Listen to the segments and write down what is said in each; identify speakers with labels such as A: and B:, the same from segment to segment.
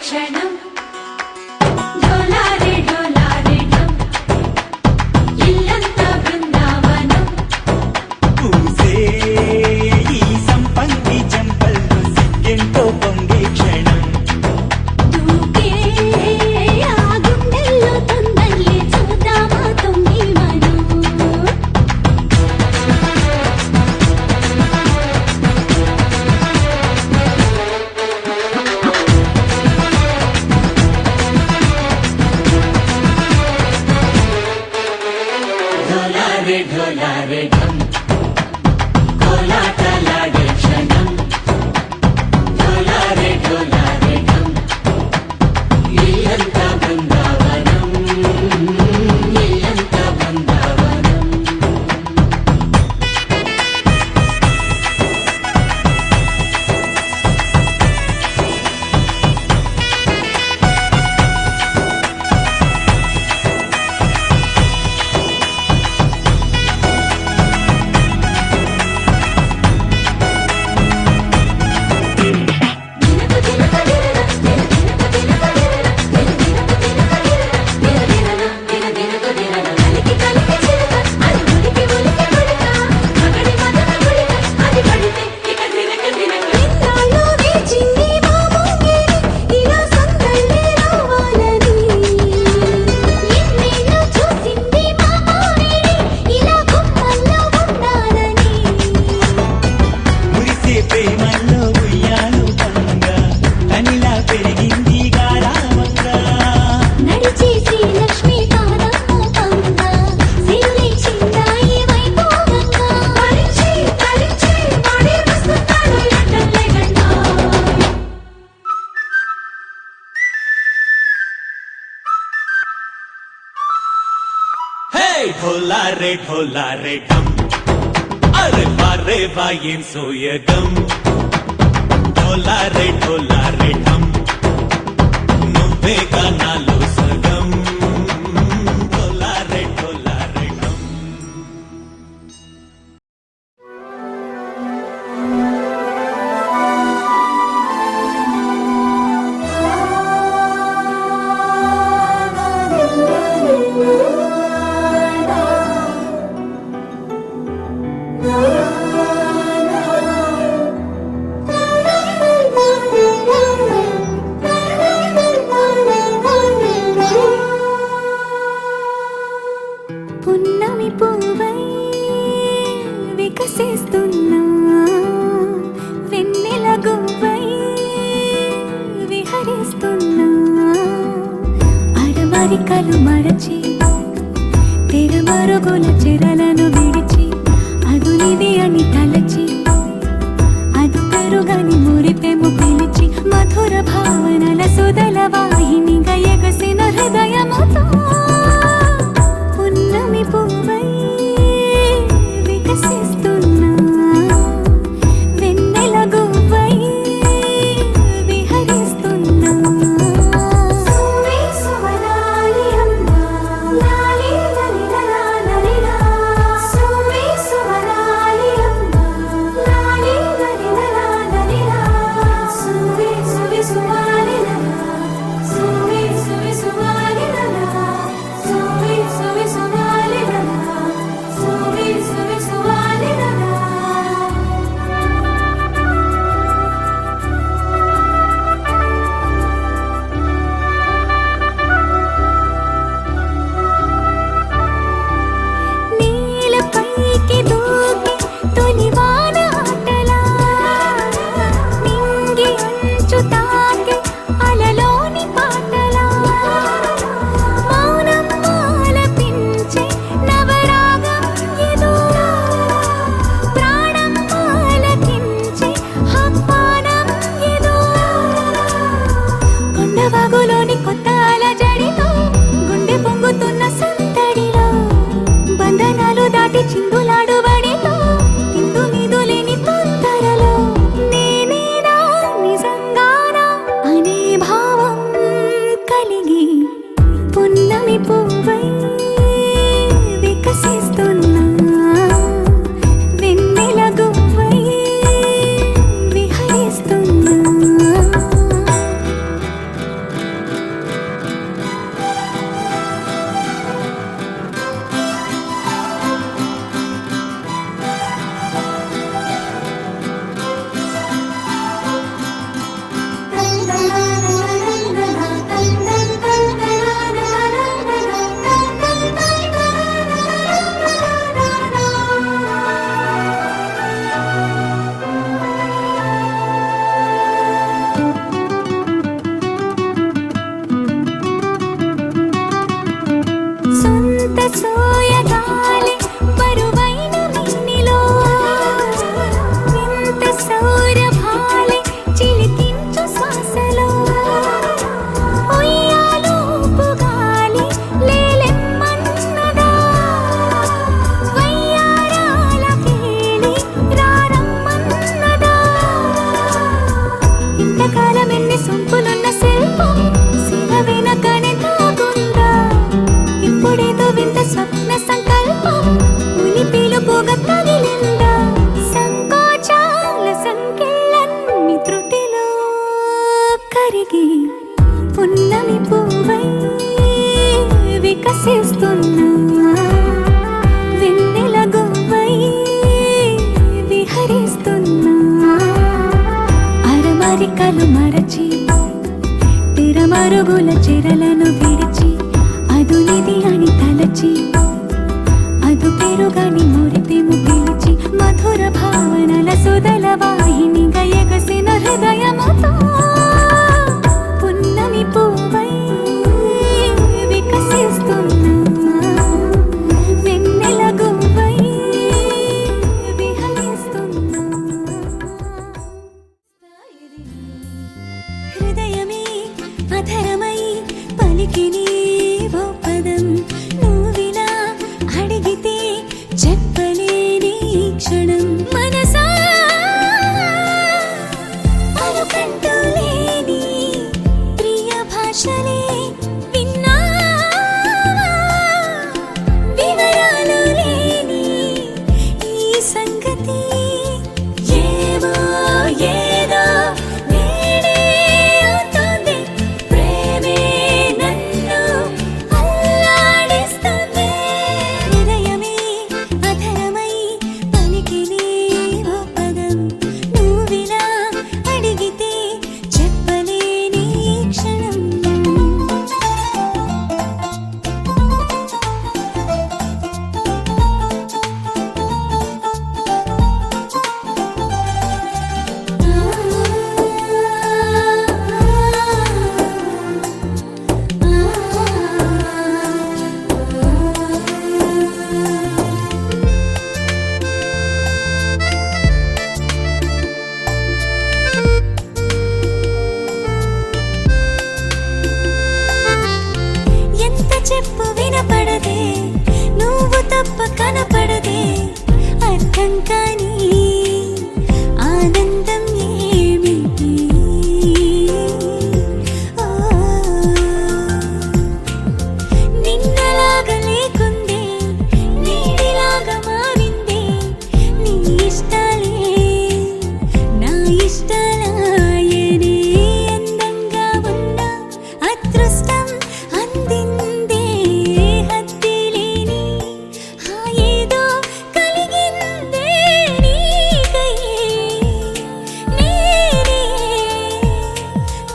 A: క్షణం డోలారే డోలారే ఢం ఇల్లంతా బృందావనం
B: పూసే ఈ సంపంగి చెంపల్లో సిగ్గెంతో పొంగే క్షణం
A: దూకే ఆ గుండెల్లో తొందల్లి చూద్దామా తొంగి మనం డోలారే డోలారే ఢం కోలాటలాడే క్షణం డోలారే డోలారే ఢం ఇల్లంతా బృందావనం ఇల్లంతా బృందావనం
B: మురిసే ప్రేమల్లో ఉయ్యాలు పంగా తనిలా పెరిగింది గారావంగా
A: నడిచే శ్రీలక్ష్మి పాదము పంగ సిరులై చిందాయి వైభోగంగా తరించి తరించి వాడే వస్తున్నాడు ఎట్టలే గంట
B: హే ఢోలారే ఢోలారే ఢం అరే వారే వాయేం సోయగం ఢోలారే ఢోలారే ఢం నువ్వే గానాలో సగం ఢోలారే ఢోలారే ఢం
A: పున్నమి పువ్వై వికసిస్తున్నా వెన్నెల గువ్వై విహరిస్తున్నా అరమరికలు మరచి తెరమరుగుల చెరలను విడిచి అదునిది అని తలచి అదు పెరుగని మురిపెము పిలిచి మధుర భావనల సుదల వాహినిగా ఎగసిన హృదయముతో పున్నమి పువ్వై వికసిస్తున్నా వెన్నెల గువ్వై విహరిస్తున్నా సువి సువనాలి అమ్మా లాలి లలి లలా లలిలా సువి సువనాలి అమ్మా లాలి లలి లలా లలిలా సువి సువి సువాలి లలా సువి సువి సువాలి లలా సువి సువి సువాలి లలా సువి సువి సువాలి లలా నీలపైకి దూకి తొలివాన ఆటలా నింగి అంచు తాకి అలలోని పాటలా మౌనం ఆలపించే నవరాగం ఏదో ప్రాణం ఆలకించే ఆహ్వానం ఏదో కొండవాగులోని కొత్త అలజడితో గుండె పొంగుతున్న సందడిలో బంధనాలు దాటి చిందులాడు బడిలో ఇందు మీదు లేని తొందరలో నేనేనా నిజంగానా అనే భావం కలిగి పున్నమి పువ్వై వికసిస్తున్నా వెన్నెల గువ్వై విహరిస్తున్నా కోరికలు మరచి తిరమరుగుల చెరలను విడిచి అదునిది అని తలచి అదు పెరుగని మురిపెము పిలిచి మధుర భావనల సుదల వాహినిగా ఎగసిన హృదయముతో పున్నమి పువ్వై వికసిస్తున్నా వెన్నెల గువ్వై విహరిస్తున్నా హృదయమే అధరమై పలికిని ఓ పదం నువ్విలా అడిగితే చెప్పలేని క్షణం మనసా పలుకంటూ లేని ప్రియ భాషలే విన్నా వివరాలు లేని ఈ సంగతి ఏమో ఏదో నేడే అవుతోంది ప్రేమే నన్ను అల్లాడిస్తుంది హృదయమే అధరమై పలికిని ఓ పదం నువ్విలా అడిగితే చెప్పలేని క్షణం ఎంత చెప్పు వినపడదే నువ్వు తప్ప కనపడదే అర్థం కాని ఆనందం ఏమిటి ఓ, నిన్నలాగా లేకుందే నీడిలాగా మారిందే నీ ఇష్టాలే నా ఇష్టాలయనే అందంగా ఉన్న అదృష్టం అందిందే హద్దులేని ఏదో కలిగిందే నీకై నేనే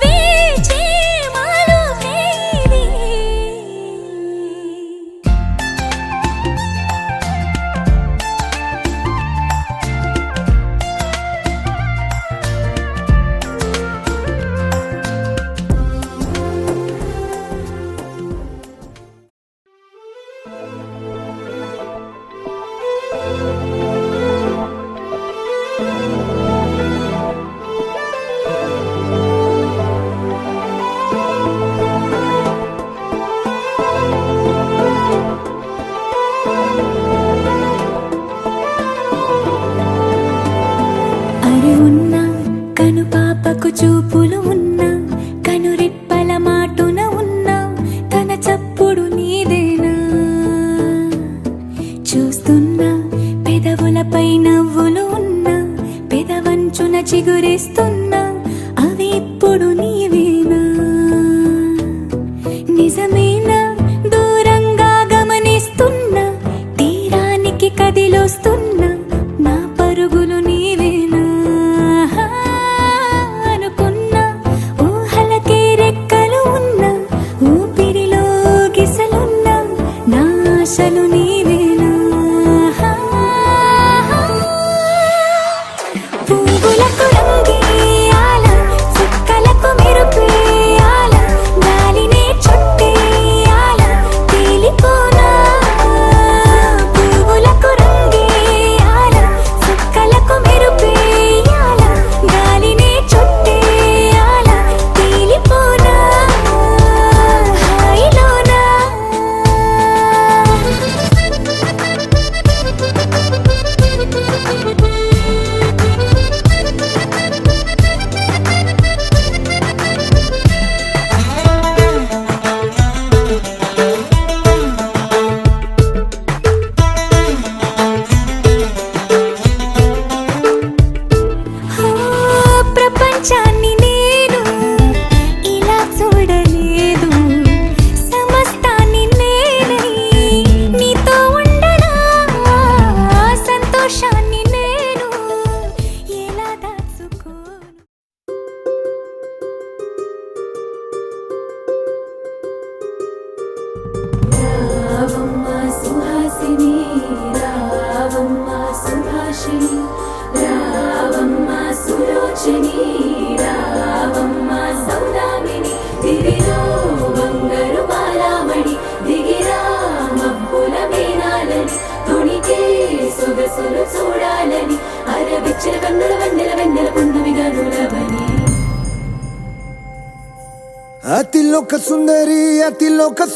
A: వేచే మాలోకేది అరే ఉన్నా కను పాపకు చూపులు ఉన్నా కను రెప్పల మాటున ఉన్నా తన చప్పుడు నీదేనా చూస్తున్నా పెదవులపై నవ్వులు ఉన్నా పెదవంచున చిగురేస్తున్నా అవి ఇప్పుడు నీవేనా నిజమేనా దూరంగా గమనిస్తున్నా తీరానికి కదిలొస్తున్నా నా పరుగులు నీవేనా అనుకున్నా ఊహలకే రెక్కలు ఉన్నా ఊపిరిలో గిసలున్నా నా ఆశలు నీవేనా పువ్వులకు రంగేయాల చుక్కలకు మెరుపు కామాక్షిని రావమ్మ సౌదామిని దివిలో బంగారు బాలామణి దిగిరా మబ్బుల మేనాలని తొణికే సొగసులు చూడాలని అరవిచ్చిన కన్నుల వెన్నెల వెన్నెల పున్నమిగా నులవని
C: అతిలోక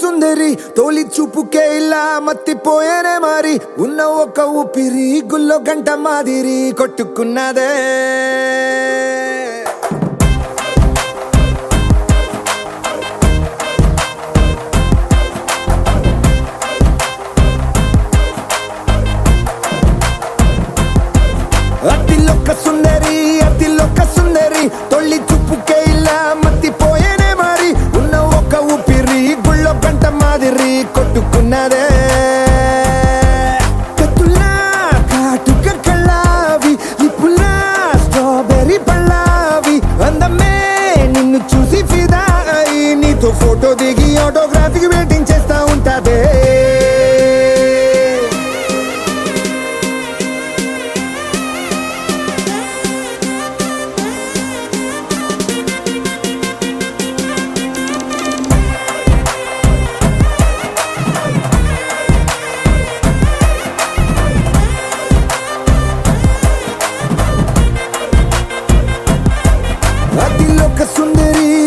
C: సుందరి తోలి చూపుకే ఇలా మత్తిపోయేనే మారి ఉన్న ఒక ఊపిరి గుల్లో గంట మాదిరి కొట్టుకున్నదే అతిలోక సుందరి తొలి చూపుకే ఇలా మత్తిపోయేనే మారి ఉన్న ఒక ఊపిరి గుళ్ళో గంట మాదిరి కొట్టుకున్నదే కత్తులా కాటుక కళ్ళావి ఇప్పులా స్ట్రాబెర్రీ పళ్ళావి అందమే నిన్ను చూసి ఫిదా అయి నీతో ఫోటో దిగి ఆటోగ్రాఫీకి వెయిటింగ్ చేస్తా ఉంటాదే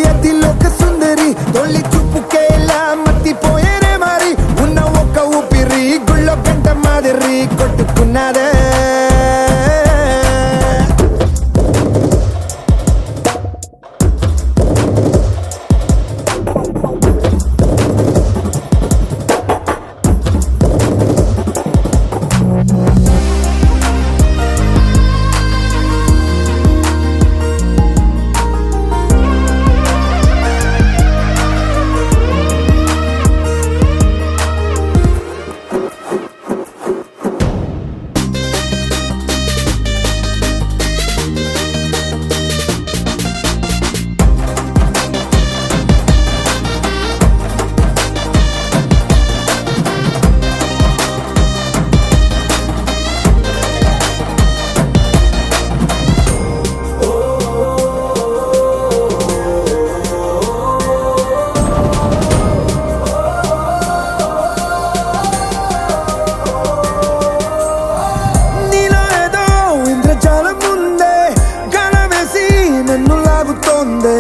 C: అతిలోక సుందరి తొలి చూపుకే ఇలా మత్తిపోయేనే మారి ఉన్న ఒక ఊపిరి గుళ్ళో గంట మాదిరి కొట్టుకున్నదే నన్ను లాగుతోందే